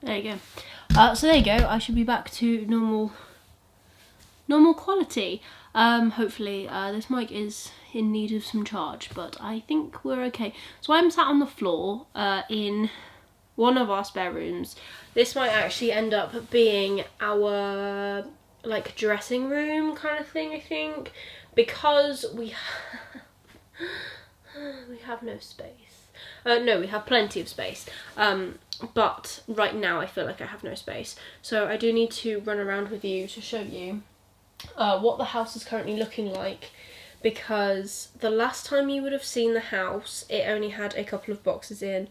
There you go. So there you go. I should be back to normal quality. Hopefully this mic is in need of some charge, but I think we're okay. So I'm sat on the floor in one of our spare rooms. This might actually end up being our like dressing room kind of thing, I think, because we have no space. No, we have plenty of space. But right now I feel like I have no space. So I do need to run around with you to show you what the house is currently looking like, because the last time you would have seen the house, it only had a couple of boxes in,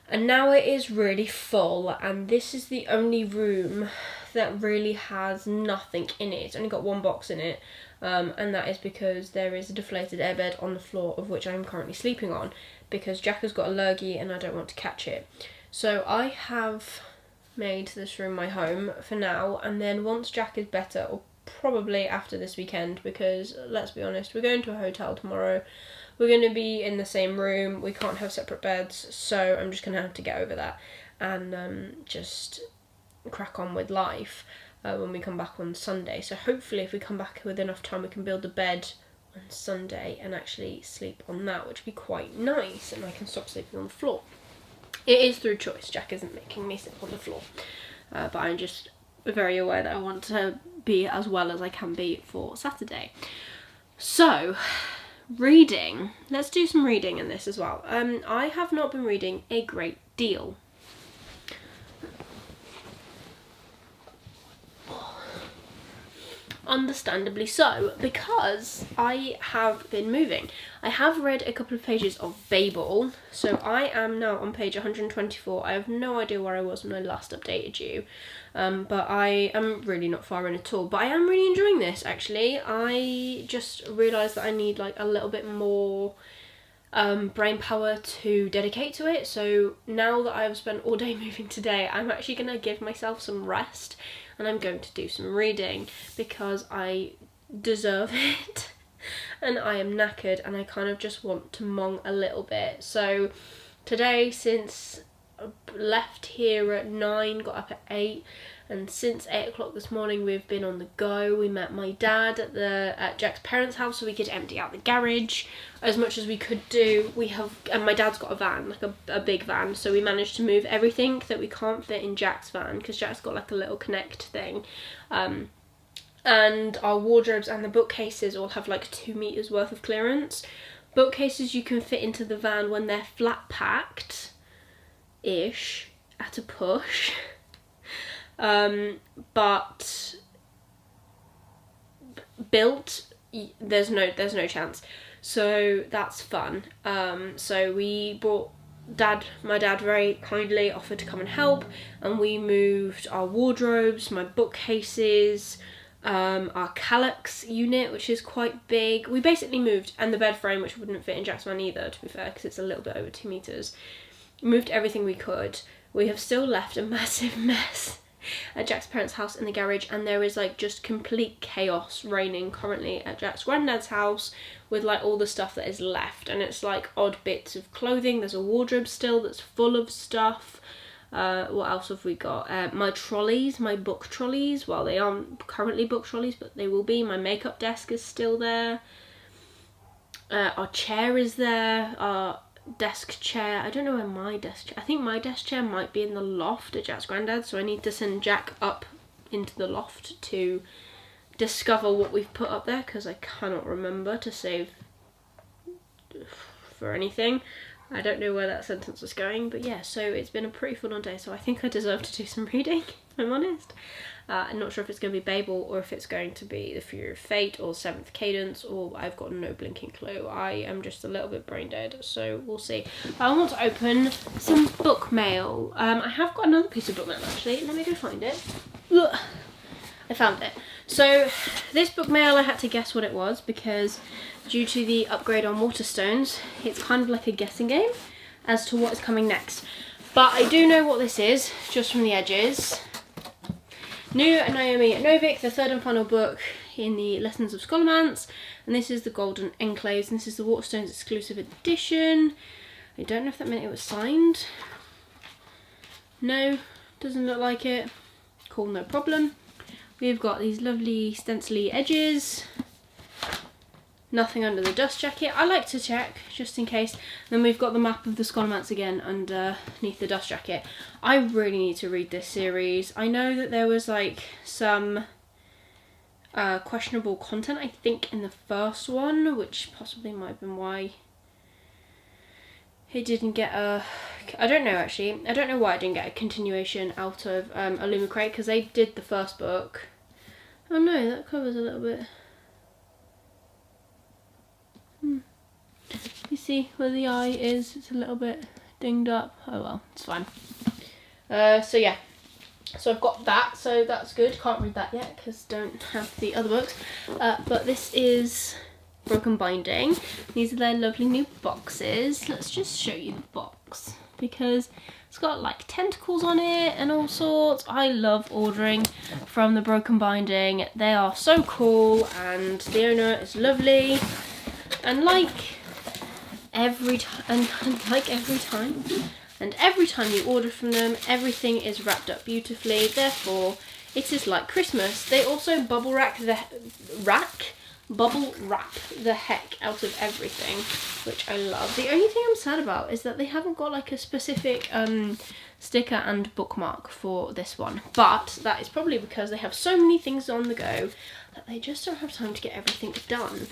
and now it is really full, and this is the only room that really has nothing in it. It's only got one box in it, and that is because there is a deflated airbed on the floor, of which I'm currently sleeping on, because Jack has got a lurgy and I don't want to catch it. So I have made this room my home for now, and then once Jack is better, or probably after this weekend, because let's be honest, we're going to a hotel tomorrow, we're going to be in the same room, we can't have separate beds, so I'm just going to have to get over that and just crack on with life when we come back on Sunday. So hopefully if we come back with enough time, we can build a bed on Sunday and actually sleep on that, which would be quite nice, and I can stop sleeping on the floor. It is through choice. Jack isn't making me sleep on the floor, but I'm just very aware that I want to be as well as I can be for Saturday. So, reading. Let's do some reading in this as well. I have not been reading a great deal. Understandably so, because I have been moving. I have read a couple of pages of Babel, so I am now on page 124. I have no idea where I was when I last updated you, but I am really not far in at all. But I am really enjoying this, actually. I just realised that I need like a little bit more brain power to dedicate to it. So now that I've spent all day moving today, I'm actually going to give myself some rest, and I'm going to do some reading because I deserve it and I am knackered and I kind of just want to mong a little bit. So today, since I left here at 9, got up at 8, and since 8 o'clock this morning we've been on the go. We met my dad at Jack's parents' house so we could empty out the garage as much as we could do. And my dad's got a van, like a big van, so we managed to move everything that we can't fit in Jack's van, because Jack's got like a little connect thing. And our wardrobes and the bookcases all have like 2 meters worth of clearance. Bookcases you can fit into the van when they're flat packed ish at a push. But built, there's no chance. So that's fun. So we brought my dad very kindly offered to come and help, and we moved our wardrobes, my bookcases, our Kallax unit, which is quite big. We basically moved, and the bed frame, which wouldn't fit in Jack's van either, to be fair, because it's a little bit over 2 meters. Moved everything we could. We have still left a massive mess at Jack's parents' house in the garage, and there is like just complete chaos reigning currently at Jack's granddad's house with like all the stuff that is left, and it's like odd bits of clothing. There's a wardrobe still that's full of stuff. What else have we got? My trolleys, my book trolleys. Well, they aren't currently book trolleys, but they will be. My makeup desk is still there. Our chair is there. Our desk chair, I don't know where my desk chair, I think my desk chair might be in the loft at Jack's granddad, so I need to send Jack up into the loft to discover what we've put up there, because I cannot remember to save for anything. I don't know where that sentence was going, but yeah, so it's been a pretty full on day, so I think I deserve to do some reading, if I'm honest. I'm not sure if it's going to be Babel, or if it's going to be The Fury of Fate, or Seventh Cadence, or I've got no blinking clue. I am just a little bit brain dead, so we'll see. I want to open some book mail. I have got another piece of book mail, actually. Let me go find it. Ugh. I found it. So this book mail, I had to guess what it was, because due to the upgrade on Waterstones, it's kind of like a guessing game as to what is coming next. But I do know what this is, just from the edges. New Naomi Novik, the third and final book in the Lessons of Scholomance, and this is the Golden Enclaves, and this is the Waterstones exclusive edition. I don't know if that meant it was signed. No, Doesn't look like it. Cool, no problem. We've got these lovely stencily edges. Nothing under the dust jacket. I like to check just in case. Then we've got the map of the Scholomance again underneath the dust jacket. I really need to read this series. I know that there was like some questionable content, I think, in the first one, which possibly might have been why it didn't get a... I don't know actually. I don't know why I didn't get a continuation out of Illumicrate, because they did the first book. Oh no, that cover's a little bit... You see where the eye is? It's a little bit dinged up. Oh well, it's fine. So yeah. So I've got that, so that's good. Can't read that yet because don't have the other books. But this is Broken Binding. These are their lovely new boxes. Let's just show you the box because it's got like tentacles on it and all sorts. I love ordering from the Broken Binding. They are so cool and the owner is lovely. And every time you order from them, everything is wrapped up beautifully. Therefore, it is like Christmas. They also bubble wrap the heck out of everything, which I love. The only thing I'm sad about is that they haven't got like a specific sticker and bookmark for this one. But that is probably because they have so many things on the go that they just don't have time to get everything done.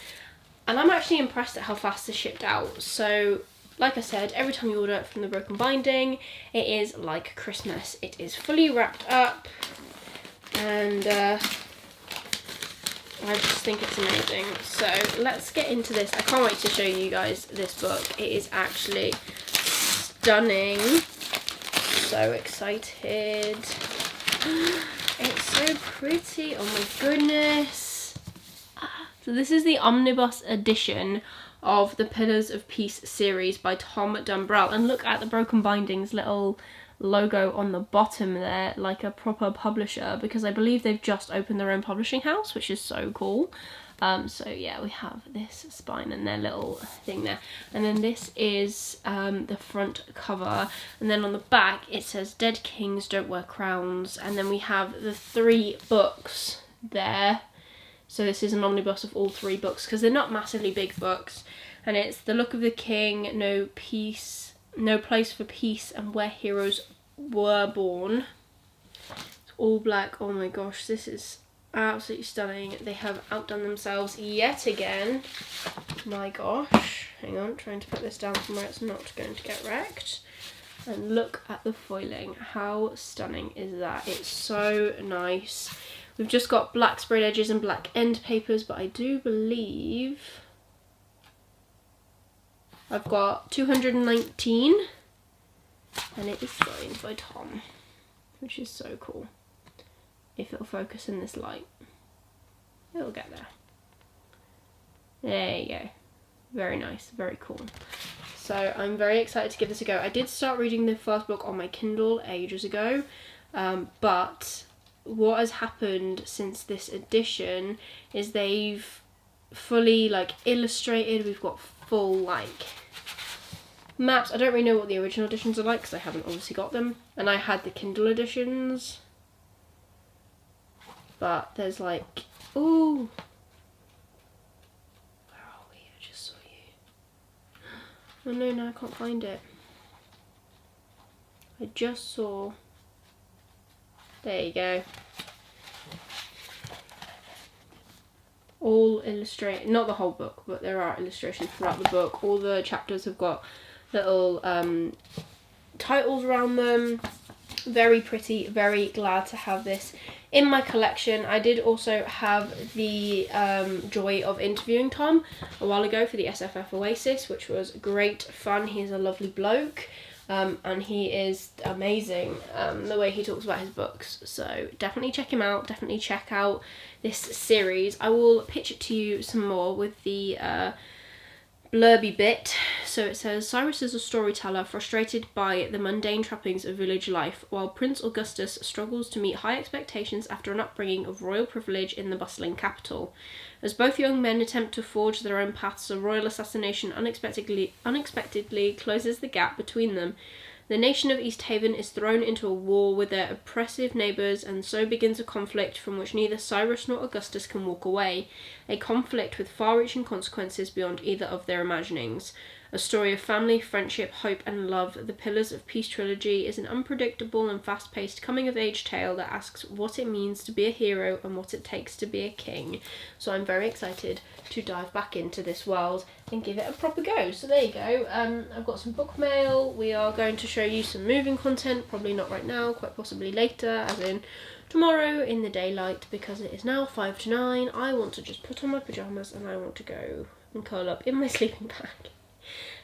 And I'm actually impressed at how fast this shipped out. So, like I said, every time you order it from the Broken Binding, it is like Christmas. It is fully wrapped up, and I just think it's amazing. So let's get into this. I can't wait to show you guys this book. It is actually stunning. So excited. It's so pretty. Oh my goodness. So this is the omnibus edition of the Pillars of Peace series by Tom Dumbrell. And look at the Broken Binding's little logo on the bottom there, like a proper publisher, because I believe they've just opened their own publishing house, which is so cool. So yeah, we have this spine and their little thing there. And then this is the front cover. And then on the back it says Dead Kings Don't Wear Crowns. And then we have the 3 books there. So this is an omnibus of all 3 books because they're not massively big books. And it's The Look of the King, No Place for Peace, and Where Heroes Were Born. It's all black. Oh my gosh, this is absolutely stunning. They have outdone themselves yet again. My gosh. Hang on, trying to put this down somewhere it's not going to get wrecked. And look at the foiling. How stunning is that? It's so nice. We've just got black sprayed edges and black end papers, but I do believe I've got 219, and it is signed by Tom, which is so cool. If it'll focus in this light, it'll get there. There you go. Very nice, very cool. So I'm very excited to give this a go. I did start reading the first book on my Kindle ages ago, but what has happened since this edition is they've fully like illustrated. We've got full like maps. I don't really know what the original editions are like because I haven't obviously got them, and I had the Kindle editions, but there's like, ooh, where are we? I just saw you. Oh no, I can't find it. I just saw. There you go. All illustrated, not the whole book, but there are illustrations throughout the book. All the chapters have got little titles around them. Very pretty, very glad to have this in my collection. I did also have the joy of interviewing Tom a while ago for the SFF Oasis, which was great fun. He's a lovely bloke. And he is amazing, the way he talks about his books. So definitely check him out, definitely check out this series. I will pitch it to you some more with the blurby bit. So it says, Cyrus is a storyteller frustrated by the mundane trappings of village life, while Prince Augustus struggles to meet high expectations after an upbringing of royal privilege in the bustling capital. As both young men attempt to forge their own paths, a royal assassination unexpectedly closes the gap between them. The nation of East Haven is thrown into a war with their oppressive neighbours, and so begins a conflict from which neither Cyrus nor Augustus can walk away. A conflict with far-reaching consequences beyond either of their imaginings. A story of family, friendship, hope and love, the Pillars of Peace trilogy is an unpredictable and fast-paced coming-of-age tale that asks what it means to be a hero and what it takes to be a king. So I'm very excited to dive back into this world and give it a proper go. So there you go. I've got some book mail. We are going to show you some moving content, probably not right now, quite possibly later, as in tomorrow in the daylight, because it is now 5 to 9. I want to just put on my pyjamas and I want to go and curl up in my sleeping bag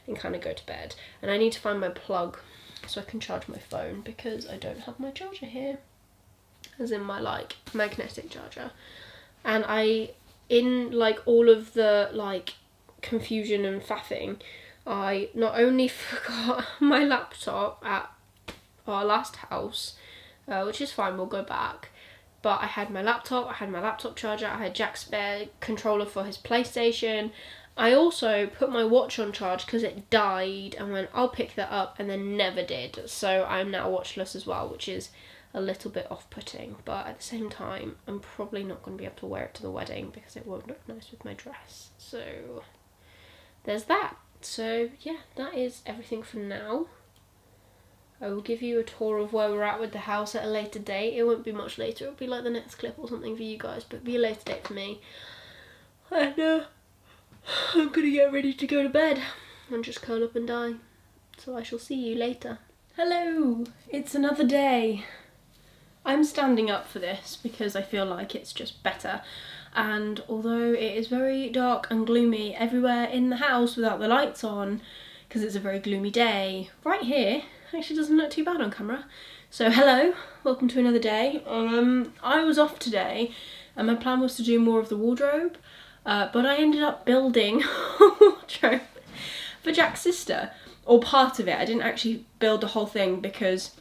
and kind of go to bed. And I need to find my plug so I can charge my phone, because I don't have my charger here, as in my like magnetic charger. And in like all of the like confusion and faffing, I not only forgot my laptop at our last house, which is fine, we'll go back, but I had my laptop, I had my laptop charger, I had Jack's spare controller for his PlayStation. I also put my watch on charge because it died and went, I'll pick that up, and then never did. So I'm now watchless as well, which is a little bit off-putting. But at the same time, I'm probably not going to be able to wear it to the wedding because it won't look nice with my dress. So there's that. So yeah, that is everything for now. I will give you a tour of where we're at with the house at a later date. It won't be much later. It'll be like the next clip or something for you guys, but it'll be a later date for me. And I'm gonna get ready to go to bed and just curl up and die. So I shall see you later. Hello, it's another day. I'm standing up for this because I feel like it's just better. And although it is very dark and gloomy everywhere in the house without the lights on, because it's a very gloomy day, right here actually doesn't look too bad on camera. So hello, welcome to another day. I was off today and my plan was to do more of the wardrobe. But I ended up building a wardrobe for Jack's sister, or part of it. I didn't actually build the whole thing because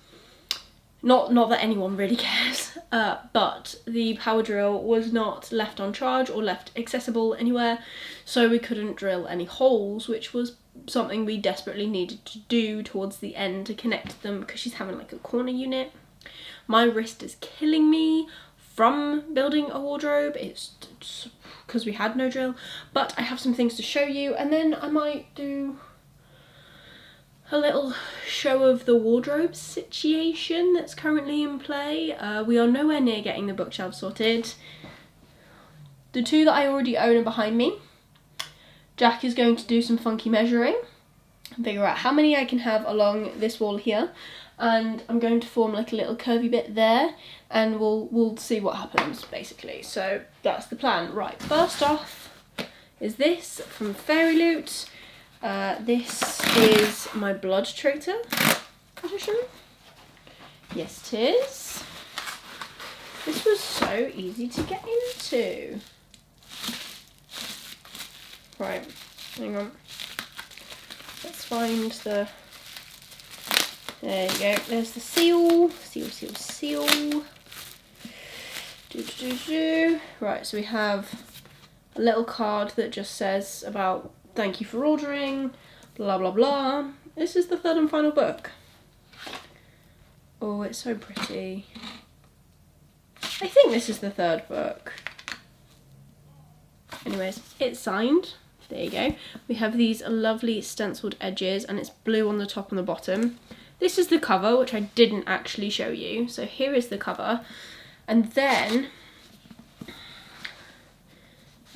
not that anyone really cares, but the power drill was not left on charge or left accessible anywhere, so we couldn't drill any holes, which was something we desperately needed to do towards the end to connect them, because she's having like a corner unit. My wrist is killing me from building a wardrobe. It's because we had no drill, but I have some things to show you, and then I might do a little show of the wardrobe situation that's currently in play. We are nowhere near getting the bookshelf sorted. The two that I already own are behind me. Jack is going to do some funky measuring and figure out how many I can have along this wall here, and I'm going to form like a little curvy bit there, and we'll see what happens basically. So that's the plan. Right, first off is this from Fairy Loot. This is my Blood Traitor edition. Yes it is. This was so easy to get into. Right, hang on. Let's find the... There you go, there's the seal. Seal. Right, so we have a little card that just says about thank you for ordering, blah blah blah. This is the third and final book. Oh, it's so pretty. I think this is the third book. Anyways, it's signed. There you go. We have these lovely stenciled edges, and it's blue on the top and the bottom. This is the cover, which I didn't actually show you. So here is the cover. And then,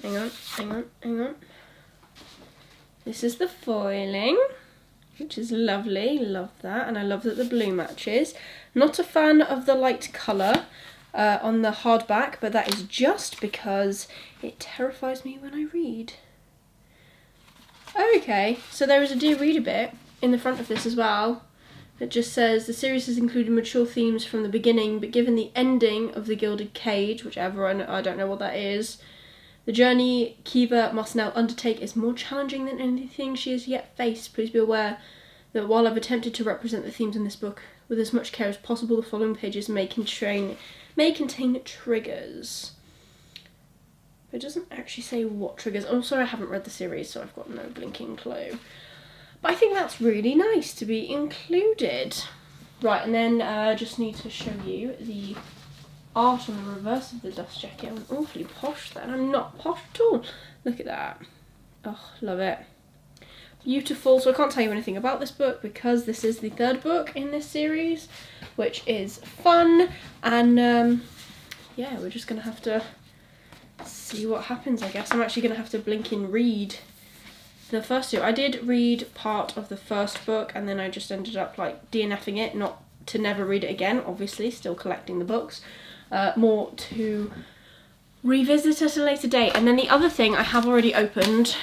hang on. This is the foiling, which is lovely. Love that. And I love that the blue matches. Not a fan of the light colour on the hardback, but that is just because it terrifies me when I read. Okay, so there is a Dear Reader bit in the front of this as well. It just says, the series has included mature themes from the beginning, but given the ending of The Gilded Cage, whichever, I don't know what that is, the journey Kiva must now undertake is more challenging than anything she has yet faced. Please be aware that while I've attempted to represent the themes in this book with as much care as possible, the following pages may contain triggers. It doesn't actually say what triggers. Also, I haven't read the series, so I've got no blinking clue. But I think that's really nice to be included. Right, and then just need to show you the art on the reverse of the dust jacket. I'm awfully posh then. I'm not posh at all. Look at that. Oh, love it. Beautiful. So I can't tell you anything about this book because this is the third book in this series, which is fun. And yeah, we're just going to have to see what happens, I guess. I'm actually going to have to blink and read the first two. I did read part of the first book and then I just ended up like DNFing it, not to never read it again, obviously, still collecting the books. More to revisit at a later date. And then the other thing I have already opened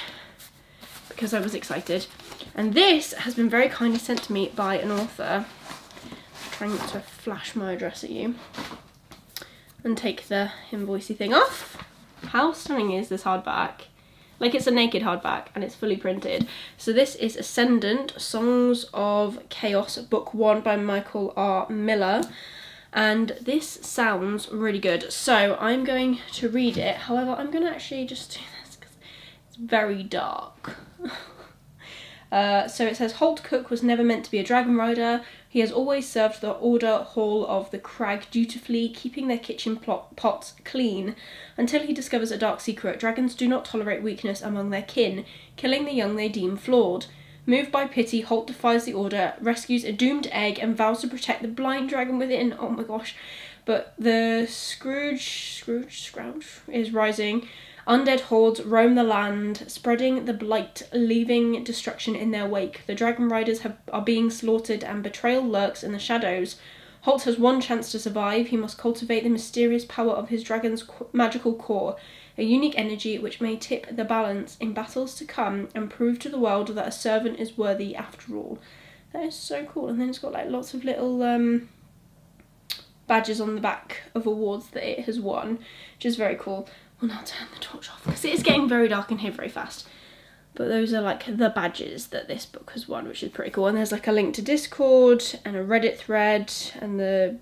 because I was excited, and this has been very kindly sent to me by an author. I'm trying not to flash my address at you and take the invoicey thing off. How stunning is this hardback? Like, it's a naked hardback and it's fully printed. So this is Ascendant, Songs of Chaos, Book 1 by Michael R. Miller. And this sounds really good. So I'm going to read it. However, I'm going to actually just do this because it's very dark. So it says, Holt Cook was never meant to be a dragon rider. He has always served the Order Hall of the Crag dutifully, keeping their kitchen pots clean, until he discovers a dark secret. Dragons do not tolerate weakness among their kin, killing the young they deem flawed. Moved by pity, Holt defies the Order, rescues a doomed egg, and vows to protect the blind dragon within. Oh my gosh. But the Scrooge is rising. Undead hordes roam the land, spreading the blight, leaving destruction in their wake. The dragon riders are being slaughtered and betrayal lurks in the shadows. Holt has one chance to survive. He must cultivate the mysterious power of his dragon's magical core, a unique energy which may tip the balance in battles to come and prove to the world that a servant is worthy after all. That is so cool. And then it's got like lots of little badges on the back of awards that it has won, which is very cool. We'll now turn the torch off because it is getting very dark in here very fast. But those are like the badges that this book has won, which is pretty cool. And there's like a link to Discord and a Reddit thread and the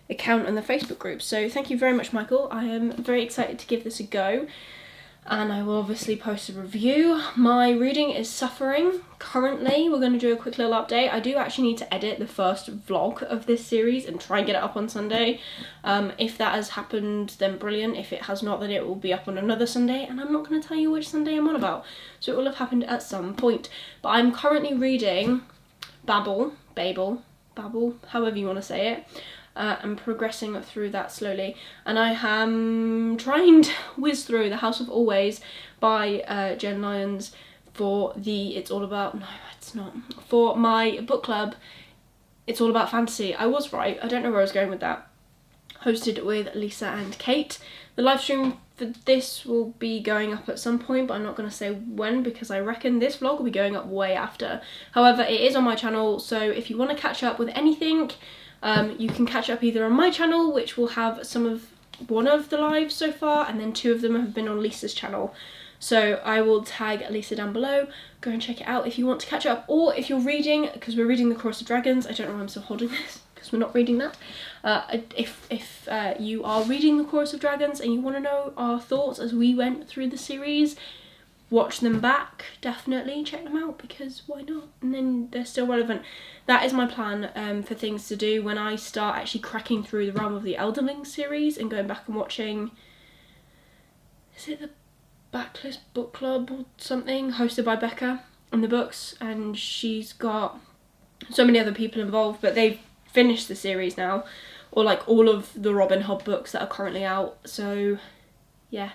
account and the Facebook group. So thank you very much, Michael. I am very excited to give this a go. And I will obviously post a review. My reading is suffering currently. We're going to do a quick little update. I do actually need to edit the first vlog of this series and try and get it up on Sunday. If that has happened, then brilliant. If it has not, then it will be up on another Sunday. And I'm not going to tell you which Sunday I'm on about. So it will have happened at some point. But I'm currently reading Babel, however you want to say it. I'm progressing through that slowly, and I am trying to whiz through The House of Always by Jen Lyons for for my book club. It's all about fantasy. I was right. I don't know where I was going with that. Hosted with Lisa and Kate. The live stream for this will be going up at some point, but I'm not going to say when because I reckon this vlog will be going up way after. However, it is on my channel, so if you want to catch up with anything, you can catch up either on my channel, which will have one of the lives so far, and then 2 of them have been on Lisa's channel. So I will tag Lisa down below. Go and check it out if you want to catch up, or if you're reading, because we're reading The Chorus of Dragons. I don't know why I'm still holding this, because we're not reading that. If you are reading The Chorus of Dragons and you want to know our thoughts as we went through the series, watch them back, definitely check them out, because why not? And then they're still relevant. That is my plan for things to do when I start actually cracking through the Realm of the Elderling series and going back and watching, is it the Backlist Book Club or something, hosted by Becca and the books, and she's got so many other people involved, but they've finished the series now, or like all of the Robin Hood books that are currently out. So yeah,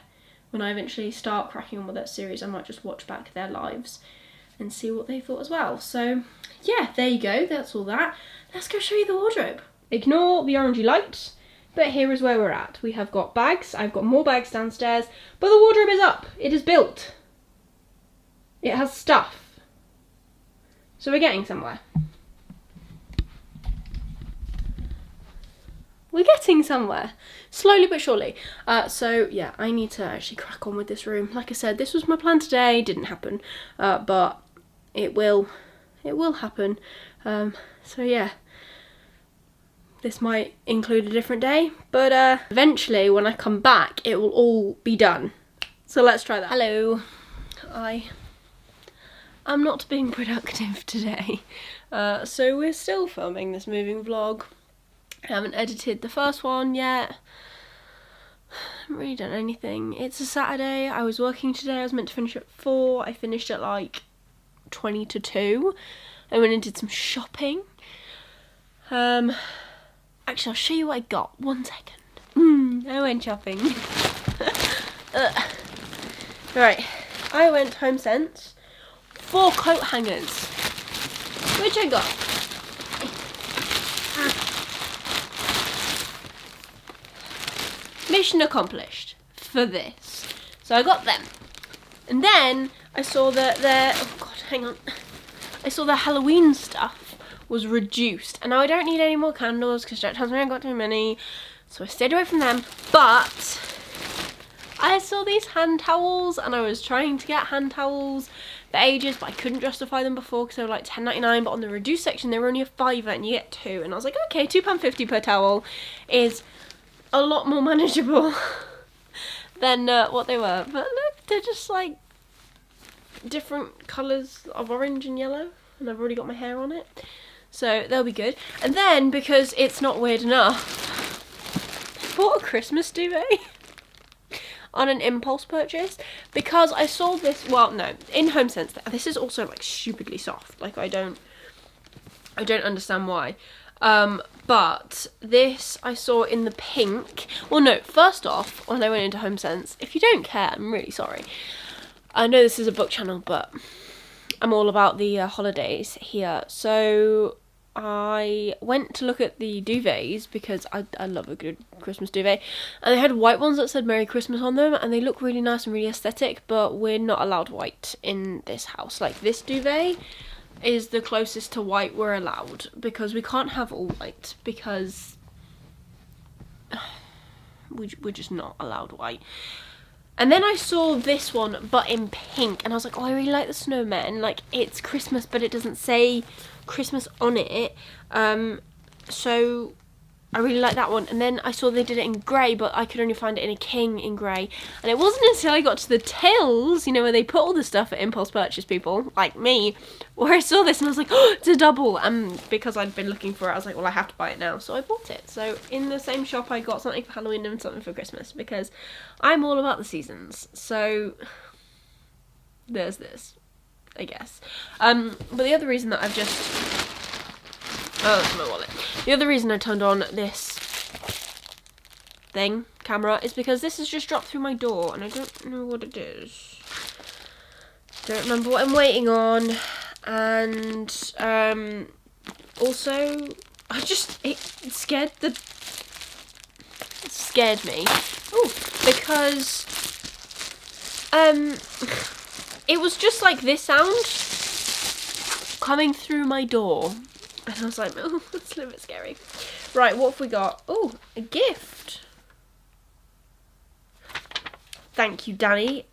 when I eventually start cracking on with that series, I might just watch back their lives and see what they thought as well. So yeah, there you go, that's all that. Let's go show you the wardrobe. Ignore the orangey light, but here is where we're at. We have got bags. I've got more bags downstairs, but the wardrobe is up. It is built. It has stuff. So we're getting somewhere. We're getting somewhere, slowly but surely. So yeah, I need to actually crack on with this room. Like I said, this was my plan today, didn't happen, but it will happen. So yeah, this might include a different day, but eventually when I come back, it will all be done. So let's try that. Hello, I I'm not being productive today. So we're still filming this moving vlog. I haven't edited the first one yet. I haven't really done anything. It's a Saturday. I was working today. I was meant to finish at 4. I finished at like 20 to 2. I went and did some shopping. Actually, I'll show you what I got. 1 second. I went shopping. Right, I went HomeSense. 4 coat hangers, which I got. Mission accomplished for this. So I got them. And then I saw that their, oh god, hang on. I saw the Halloween stuff was reduced. And now I don't need any more candles because Jack tells me I got too many. So I stayed away from them. But I saw these hand towels and I was trying to get hand towels for ages, but I couldn't justify them before because they were like £10.99, but on the reduced section they were only a £5 and you get 2. And I was like, okay, £2.50 per towel is a lot more manageable than what they were. But look, they're just like different colours of orange and yellow, and I've already got my hair on it, so they'll be good. And then, because it's not weird enough, I bought a Christmas duvet on an impulse purchase because I saw this, well no, in HomeSense, this is also like stupidly soft, like I don't understand why. But this I saw in the pink. Well no, first off, when I went into HomeSense, if you don't care, I'm really sorry. I know this is a book channel, but I'm all about the holidays here. So I went to look at the duvets because I love a good Christmas duvet. And they had white ones that said Merry Christmas on them, and they look really nice and really aesthetic, but we're not allowed white in this house. Like, this duvet is the closest to white we're allowed because we can't have all white because we're just not allowed white. And then I saw this one, but in pink, and I was like, oh, I really like the snowmen. Like, it's Christmas, but it doesn't say Christmas on it. So I really like that one. And then I saw they did it in grey, but I could only find it in a king in grey. And it wasn't until I got to the tills, you know, where they put all the stuff at impulse purchase people, like me, where I saw this and I was like, oh, it's a double. And because I'd been looking for it, I was like, well, I have to buy it now. So I bought it. So in the same shop, I got something for Halloween and something for Christmas because I'm all about the seasons. So there's this, I guess. But the other reason that I've just... Oh, that's my wallet. The other reason I turned on this camera, is because this has just dropped through my door and I don't know what it is. Don't remember what I'm waiting on. And also it scared me. Oh, because it was just like this sound coming through my door. And I was like, oh, that's a little bit scary. Right, what have we got? Oh, a gift. Thank you, Danny.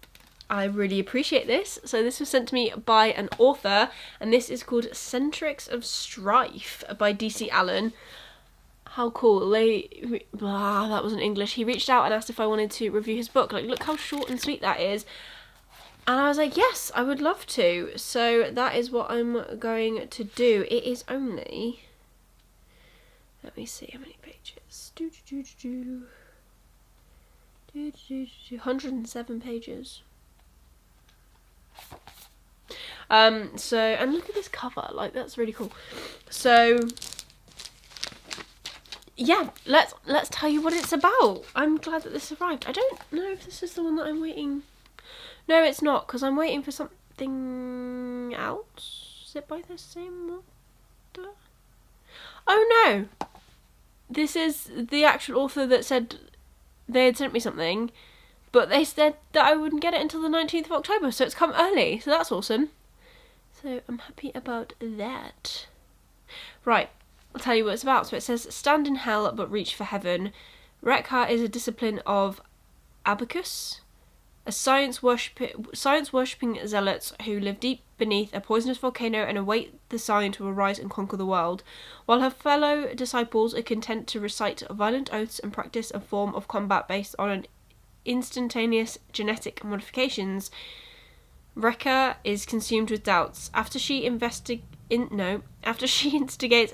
I really appreciate this. So this was sent to me by an author, and this is called Centrix of Strife by DC Allen. How cool. That wasn't English. He reached out and asked if I wanted to review his book. Like, look how short and sweet that is. And I was like, yes, I would love to. So that is what I'm going to do. It is only... Let me see how many pages. 107 pages. So, and look at this cover. Like, that's really cool. So, yeah, let's tell you what it's about. I'm glad that this arrived. I don't know if this is the one that I'm waiting... No, it's not, because I'm waiting for something else. Is it by the same author? Oh no! This is the actual author that said they had sent me something, but they said that I wouldn't get it until the 19th of October, so it's come early, so that's awesome. So I'm happy about that. Right, I'll tell you what it's about. So it says, stand in hell but reach for heaven. Rekha is a discipline of abacus. A science-worshipping zealots who live deep beneath a poisonous volcano and await the sign to arise and conquer the world, while her fellow disciples are content to recite violent oaths and practice a form of combat based on instantaneous genetic modifications. Rekka is consumed with doubts. After she instigates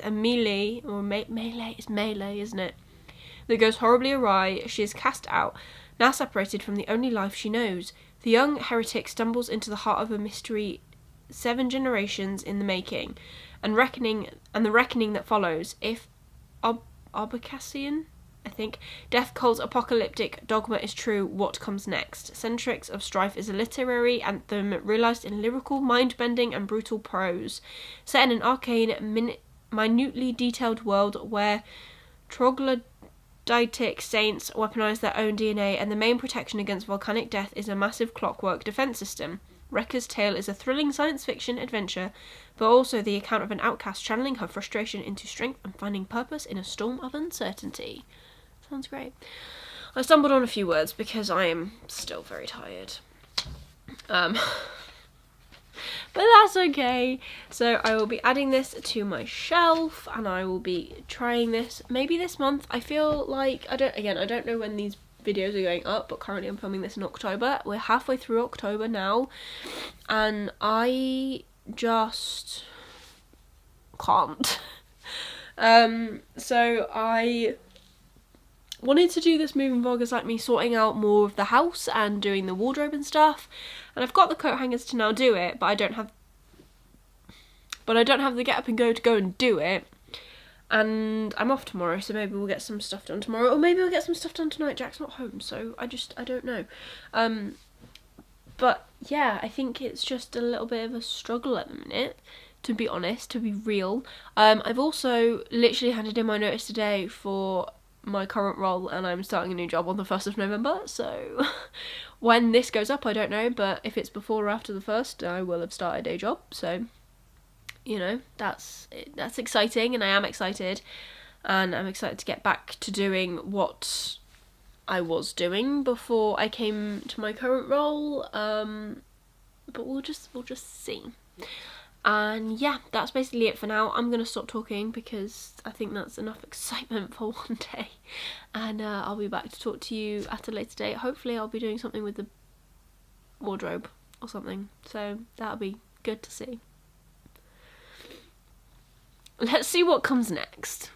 a melee, it's melee, isn't it? That goes horribly awry, she is cast out, now separated from the only life she knows. The young heretic stumbles into the heart of a mystery 7 generations in the making, and the reckoning that follows. If Abkhasian, I think, Death Cult's apocalyptic dogma is true, what comes next? Centrix of Strife is a literary anthem realised in lyrical, mind-bending and brutal prose, set in an arcane, minutely detailed world where troglodytic saints weaponise their own DNA, and the main protection against volcanic death is a massive clockwork defence system. Rekka's tale is a thrilling science fiction adventure, but also the account of an outcast channeling her frustration into strength and finding purpose in a storm of uncertainty. Sounds great. I stumbled on a few words because I am still very tired. But that's okay. So I will be adding this to my shelf, and I will be trying this maybe this month. I feel like, I don't know when these videos are going up, but currently I'm filming this in October. We're halfway through October now, and I just can't. So I wanted to do this moving vlog as like me sorting out more of the house and doing the wardrobe and stuff, and I've got the coat hangers to now do it, but I don't have the get up and go to go and do it. And I'm off tomorrow, so maybe we'll get some stuff done tomorrow, or maybe we'll get some stuff done tonight. Jack's not home, so I don't know. But yeah, I think it's just a little bit of a struggle at the minute, to be honest, to be real. I've also literally handed in my notice today for my current role, and I'm starting a new job on the 1st of November, so when this goes up I don't know, but if it's before or after the 1st I will have started a job, so you know, that's exciting, and I am excited, and I'm excited to get back to doing what I was doing before I came to my current role, but we'll just see. And yeah, that's basically it for now. I'm gonna stop talking because I think that's enough excitement for one day, and I'll be back to talk to you at a later date. Hopefully I'll be doing something with the wardrobe or something, so that'll be good to see. Let's see what comes next.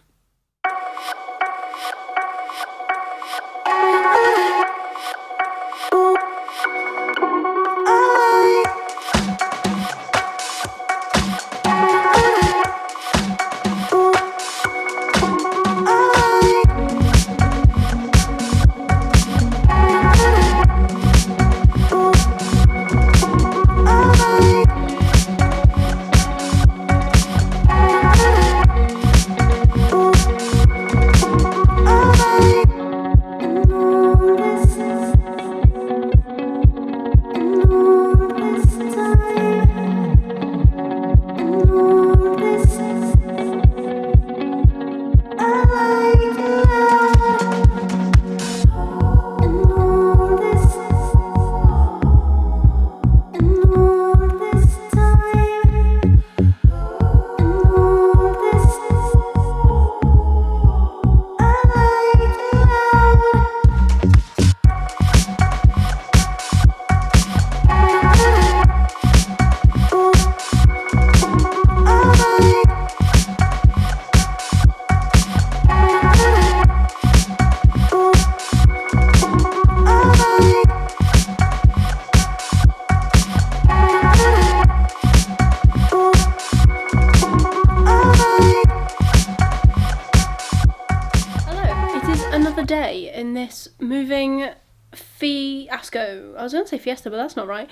Day in this moving fiasco. I was going to say fiesta, but that's not right.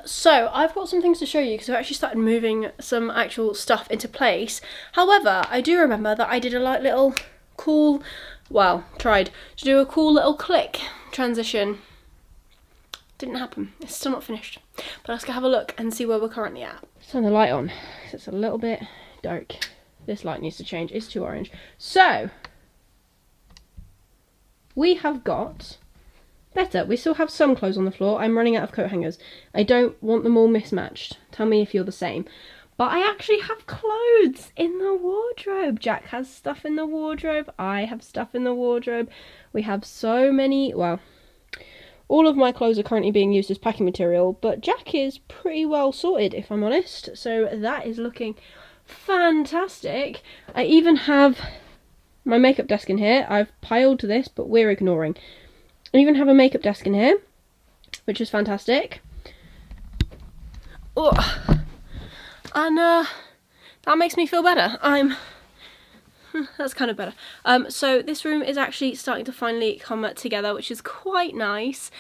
So I've got some things to show you because I've actually started moving some actual stuff into place. However, I do remember that I did a little cool, tried to do a cool little click transition. Didn't happen. It's still not finished. But let's go have a look and see where we're currently at. Turn the light on. It's a little bit dark. This light needs to change. It's too orange. So we have got better. We still have some clothes on the floor. I'm running out of coat hangers. I don't want them all mismatched. Tell me if you're the same. But I actually have clothes in the wardrobe. Jack has stuff in the wardrobe. I have stuff in the wardrobe. We have so many, well, All of my clothes are currently being used as packing material, but Jack is pretty well sorted, if I'm honest. So that is looking fantastic. I even have my makeup desk in here. I've piled to this, but we're ignoring. I even have a makeup desk in here, which is fantastic. Oh, and that makes me feel better. That's kind of better. So this room is actually starting to finally come together, which is quite nice.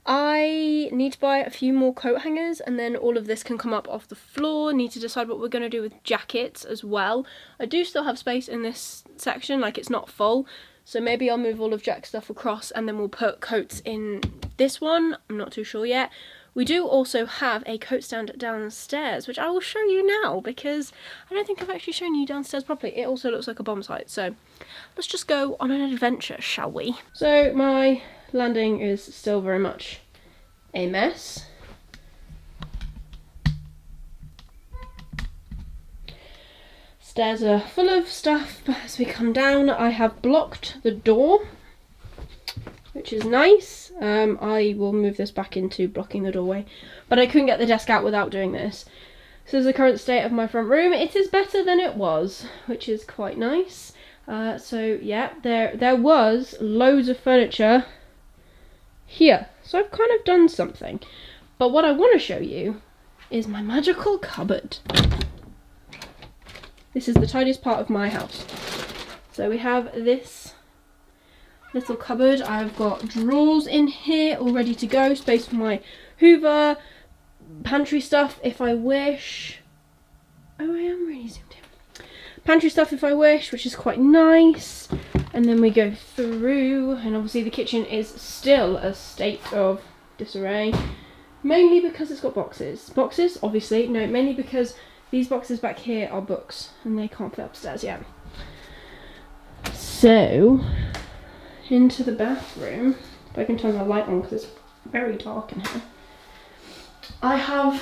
I need to buy a few more coat hangers, and then all of this can come up off the floor. Need to decide what we're going to do with jackets as well. I do still have space in this section, like it's not full, so maybe I'll move all of Jack's stuff across and then we'll put coats in this one. I'm not too sure yet. We do also have a coat stand downstairs, which I will show you now because I don't think I've actually shown you downstairs properly. It also looks like a bomb site, so let's just go on an adventure, shall we? So my landing is still very much a mess. Stairs are full of stuff, but as we come down I have blocked the door, which is nice. I will move this back into blocking the doorway, but I couldn't get the desk out without doing this. This is the current state of my front room. It is better than it was, which is quite nice. So yeah, there was loads of furniture here, so I've kind of done something. But what I want to show you is my magical cupboard. This is the tidiest part of my house. So we have this little cupboard. I've got drawers in here all ready to go, space for my Hoover, pantry stuff if I wish. Oh, I am really zoomed in. Pantry stuff if I wish, which is quite nice. And then we go through, and obviously the kitchen is still a state of disarray, mainly because it's got boxes. Boxes, obviously, no, mainly because these boxes back here are books and they can't fit upstairs yet. So, into the bathroom, if I can turn the light on because it's very dark in here, I have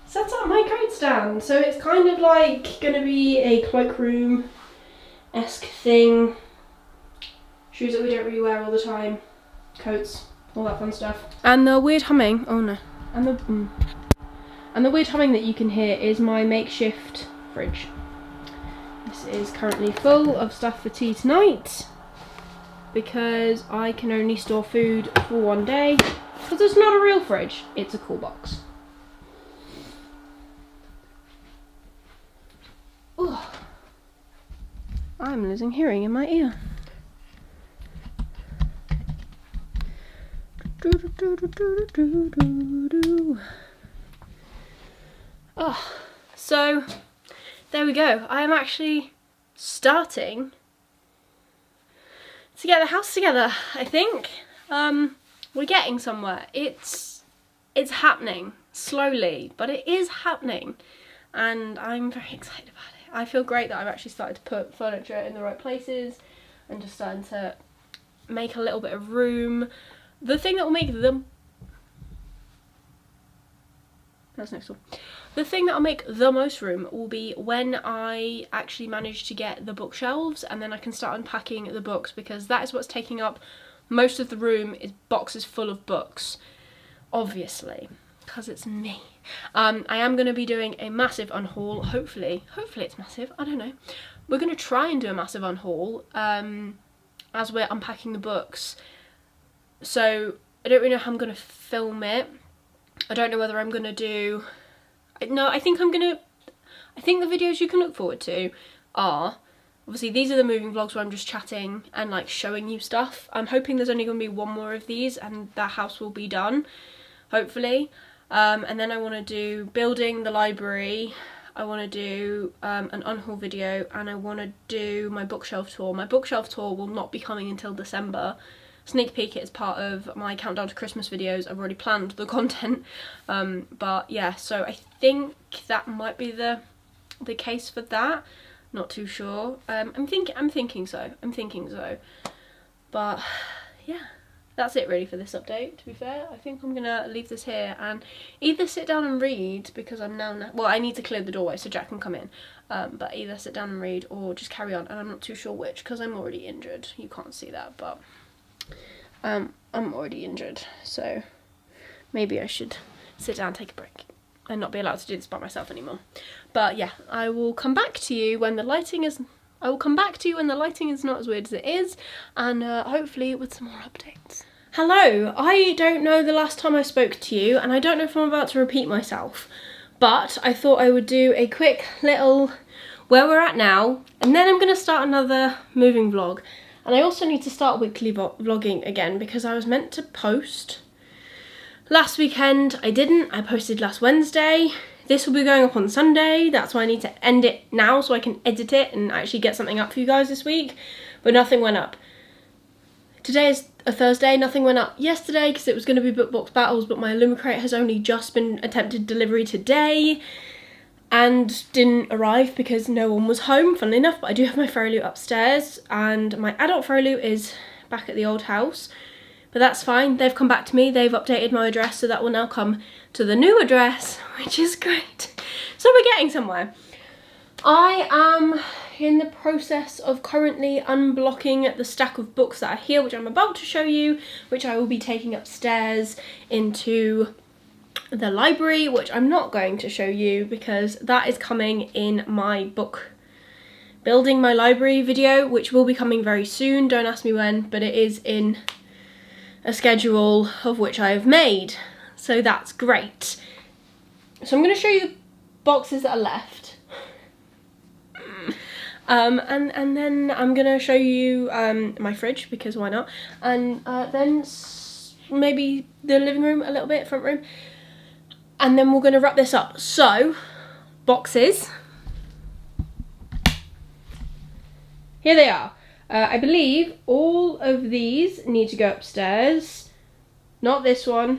set up my coat stand. So it's kind of like going to be a cloakroom-esque thing. Shoes that we don't really wear all the time, coats, all that fun stuff. And the weird humming, oh no, and the weird humming that you can hear is my makeshift fridge. This is currently full of stuff for tea tonight because I can only store food for one day because it's not a real fridge, it's a cool box. Ooh. I'm losing hearing in my ear. Oh, so there we go. I am actually starting to get the house together, I think. We're getting somewhere. It's happening slowly, but it is happening, and I'm very excited about it. I feel great that I've actually started to put furniture in the right places and just starting to make a little bit of room. The thing that will make them... That's next door. The thing that will make the most room will be when I actually manage to get the bookshelves, and then I can start unpacking the books, because that is what's taking up most of the room, is boxes full of books, obviously, because it's me. I am going to be doing a massive unhaul, hopefully it's massive, I don't know. We're going to try and do a massive unhaul as we're unpacking the books. So I don't really know how I'm going to film it. I don't know whether I'm going to do... No, I think the videos you can look forward to are... Obviously, these are the moving vlogs where I'm just chatting and like showing you stuff. I'm hoping there's only going to be one more of these and the house will be done, hopefully. And then I want to do building the library. I want to do an unhaul video, and I want to do my bookshelf tour. My bookshelf tour will not be coming until December. Sneak peek it as part of my countdown to Christmas videos. I've already planned the content, but yeah, so I think that might be the case for that. Not too sure. I'm thinking so. But yeah, that's it really for this update, to be fair. I think I'm gonna leave this here and either sit down and read, because I'm now well, I need to clear the doorway so Jack can come in, but either sit down and read or just carry on, and I'm not too sure which because I'm already injured. You can't see that, but I'm already injured, so maybe I should sit down and take a break and not be allowed to do this by myself anymore. But yeah, I will come back to you when the lighting is not as weird as it is, and hopefully with some more updates. Hello, I don't know the last time I spoke to you, and I don't know if I'm about to repeat myself, but I thought I would do a quick little where we're at now, and then I'm going to start another moving vlog. And I also need to start weekly vlogging again, because I was meant to post last weekend. I didn't. I posted last Wednesday. This will be going up on Sunday. That's why I need to end it now so I can edit it and actually get something up for you guys this week. But nothing went up. Today is a Thursday. Nothing went up yesterday because it was going to be BookBox Battles, but my Illumicrate has only just been attempted delivery today and didn't arrive because no one was home, funnily enough. But I do have my Fairy Loot upstairs, and my adult Fairy Loot is back at the old house. But that's fine. They've come back to me. They've updated my address, so that will now come to the new address, which is great. So we're getting somewhere. I am in the process of currently unblocking the stack of books that are here, which I'm about to show you, which I will be taking upstairs into the library, which I'm not going to show you because that is coming in my book building my library video, which will be coming very soon. Don't ask me when, but it is in a schedule of which I have made, so that's great. So I'm going to show you the boxes that are left, and then I'm going to show you my fridge, because why not, and then maybe the living room a little bit, front room, and then we're going to wrap this up. So, boxes, here they are. I believe all of these need to go upstairs. Not this one.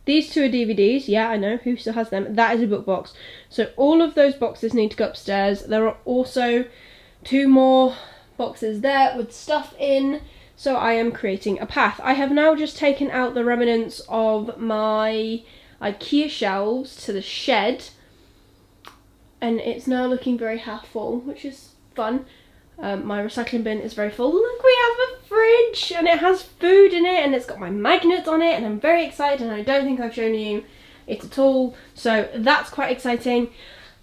These two are DVDs. Yeah, I know. Who still has them? That is a book box. So all of those boxes need to go upstairs. There are also 2 more boxes there with stuff in. So I am creating a path. I have now just taken out the remnants of my IKEA shelves to the shed. And it's now looking very half full, which is fun. My recycling bin is very full. Look, we have a fridge and it has food in it and it's got my magnets on it, and I'm very excited, and I don't think I've shown you it at all. So that's quite exciting.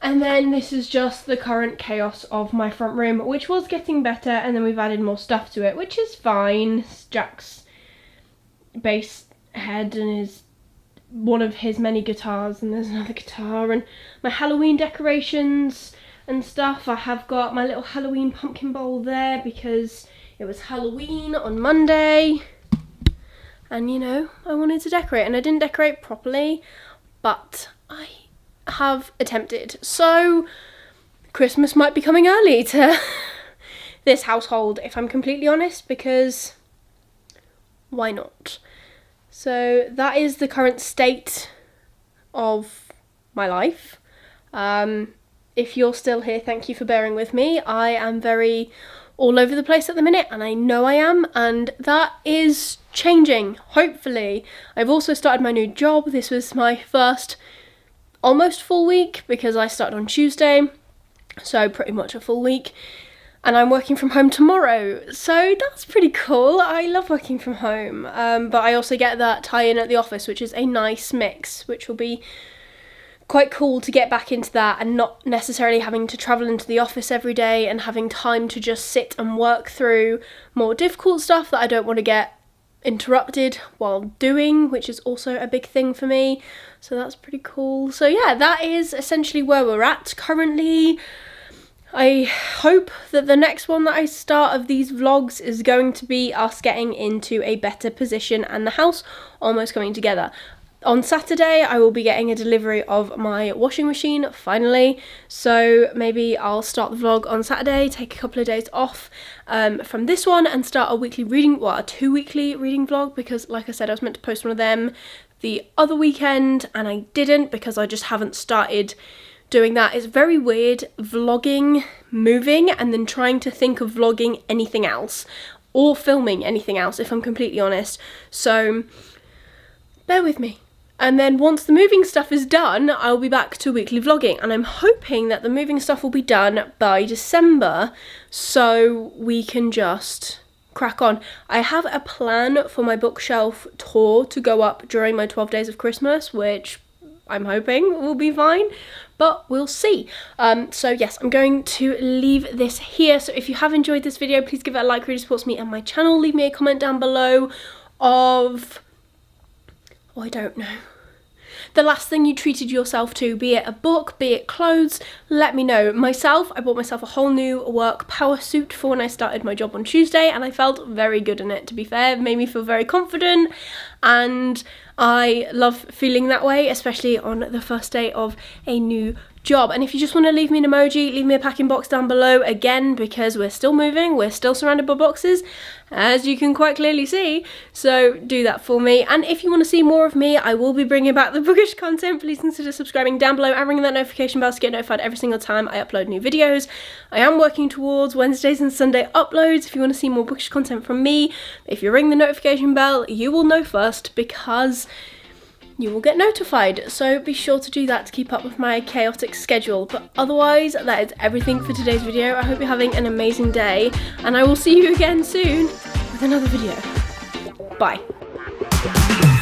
And then this is just the current chaos of my front room, which was getting better, and then we've added more stuff to it, which is fine. It's Jack's bass head and one of his many guitars, and there's another guitar, and my Halloween decorations and stuff. I have got my little Halloween pumpkin bowl there because it was Halloween on Monday, and you know, I wanted to decorate, and I didn't decorate properly, but I have attempted. So Christmas might be coming early to this household, if I'm completely honest, because why not? So that is the current state of my life. If you're still here, thank you for bearing with me. I am very all over the place at the minute, and I know I am, and that is changing, hopefully. I've also started my new job. This was my first almost full week because I started on Tuesday, so pretty much a full week, and I'm working from home tomorrow, so that's pretty cool. I love working from home, but I also get that tie-in at the office, which is a nice mix, which will be quite cool to get back into that and not necessarily having to travel into the office every day and having time to just sit and work through more difficult stuff that I don't want to get interrupted while doing, which is also a big thing for me. So that's pretty cool. So yeah, that is essentially where we're at currently. I hope that the next one that I start of these vlogs is going to be us getting into a better position and the house almost coming together. On Saturday, I will be getting a delivery of my washing machine, finally, so maybe I'll start the vlog on Saturday, take a couple of days off from this one, and start a weekly reading, well, a 2-weekly reading vlog, because like I said, I was meant to post one of them the other weekend, and I didn't, because I just haven't started doing that. It's very weird vlogging, moving, and then trying to think of vlogging anything else, or filming anything else, if I'm completely honest, so bear with me. And then once the moving stuff is done, I'll be back to weekly vlogging, and I'm hoping that the moving stuff will be done by December so we can just crack on. I have a plan for my bookshelf tour to go up during my 12 days of Christmas, which I'm hoping will be fine, but we'll see. So yes, I'm going to leave this here. So if you have enjoyed this video, please give it a like, really supports me and my channel. Leave me a comment down below of, oh, I don't know, the last thing you treated yourself to, be it a book, be it clothes. Let me know. Myself, I bought myself a whole new work power suit for when I started my job on Tuesday, and I felt very good in it, to be fair. It made me feel very confident, and I love feeling that way, especially on the first day of a new job. And if you just want to leave me an emoji, leave me a packing box down below, again, because we're still moving, we're still surrounded by boxes, as you can quite clearly see, so do that for me. And if you want to see more of me, I will be bringing back the bookish content. Please consider subscribing down below and ringing that notification bell to get notified every single time I upload new videos. I am working towards Wednesdays and Sunday uploads if you want to see more bookish content from me. If you ring the notification bell, you will know first, because you will get notified, so be sure to do that to keep up with my chaotic schedule. But otherwise, that is everything for today's video. I hope you're having an amazing day, and I will see you again soon with another video. Bye.